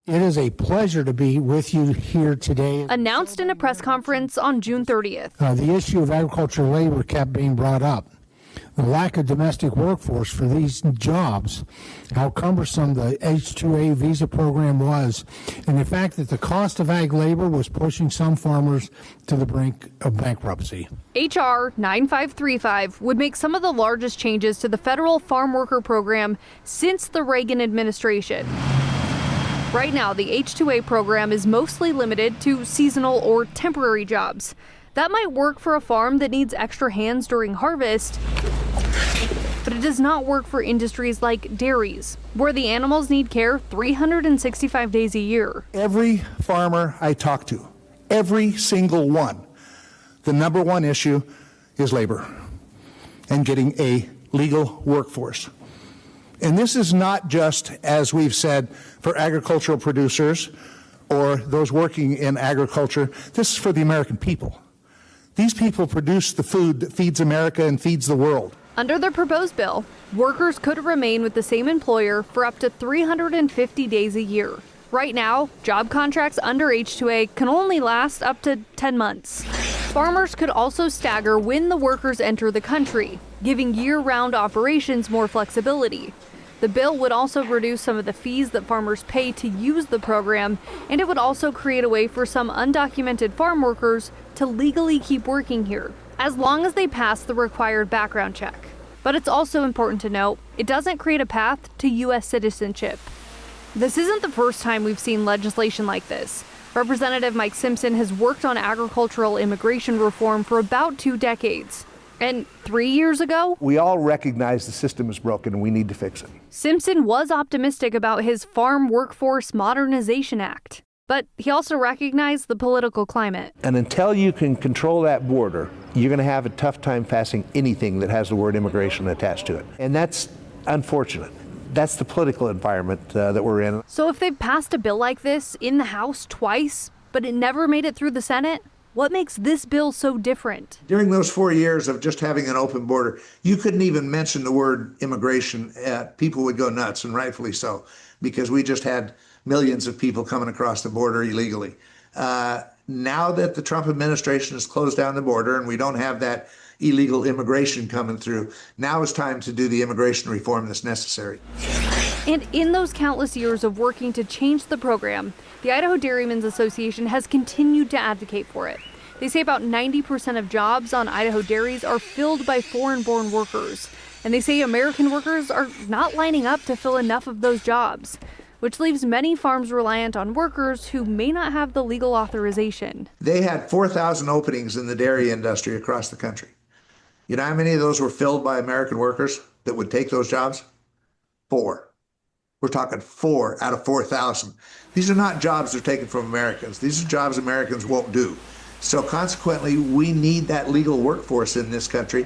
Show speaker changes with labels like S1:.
S1: It is a pleasure to be with you here today.
S2: Announced in a press conference on June 30th.
S1: The issue of agricultural labor kept being brought up. The lack of domestic workforce for these jobs, how cumbersome the H-2A visa program was, and the fact that the cost of ag labor was pushing some farmers to the brink of bankruptcy.
S2: H.R. 9535 would make some of the largest changes to the federal farm worker program since the Reagan administration. Right now, the H-2A program is mostly limited to seasonal or temporary jobs. That might work for a farm that needs extra hands during harvest, but it does not work for industries like dairies, where the animals need care 365 days a year.
S3: Every farmer I talk to, every single one, the number one issue is labor and getting a legal workforce. And this is not just, as we've said, for agricultural producers or those working in agriculture. This is for the American people. These people produce the food that feeds America and feeds the world.
S2: Under the proposed bill, workers could remain with the same employer for up to 350 days a year. Right now, job contracts under H-2A can only last up to 10 months. Farmers could also stagger when the workers enter the country, giving year-round operations more flexibility. The bill would also reduce some of the fees that farmers pay to use the program, and it would also create a way for some undocumented farm workers to legally keep working here, as long as they pass the required background check. But it's also important to note, it doesn't create a path to U.S. citizenship. This isn't the first time we've seen legislation like this. Representative Mike Simpson has worked on agricultural immigration reform for about 2 decades. And 3 years ago,
S3: We all recognize the system is broken and we need to fix it.
S2: Simpson was optimistic about his Farm Workforce Modernization Act. But he also recognized the political climate.
S3: And until you can control that border, you're going to have a tough time passing anything that has the word immigration attached to it. And that's unfortunate. That's the political environment that we're in.
S2: So if they've passed a bill like this in the House twice, but it never made it through the Senate, what makes this bill so different?
S4: During those 4 years of just having an open border, you couldn't even mention the word immigration. People would go nuts, and rightfully so, because we just had millions of people coming across the border illegally. Now that the Trump administration has closed down the border and we don't have that illegal immigration coming through, now is time to do the immigration reform that's necessary.
S2: And in those countless years of working to change the program, the Idaho Dairymen's Association has continued to advocate for it. They say about 90% of jobs on Idaho dairies are filled by foreign-born workers. And they say American workers are not lining up to fill enough of those jobs, which leaves many farms reliant on workers who may not have the legal authorization.
S4: They had 4,000 openings in the dairy industry across the country. You know how many of those were filled by American workers that would take those jobs? 4. We're talking 4 out of 4,000. These are not jobs that are taken from Americans. These are jobs Americans won't do. So consequently, we need that legal workforce in this country,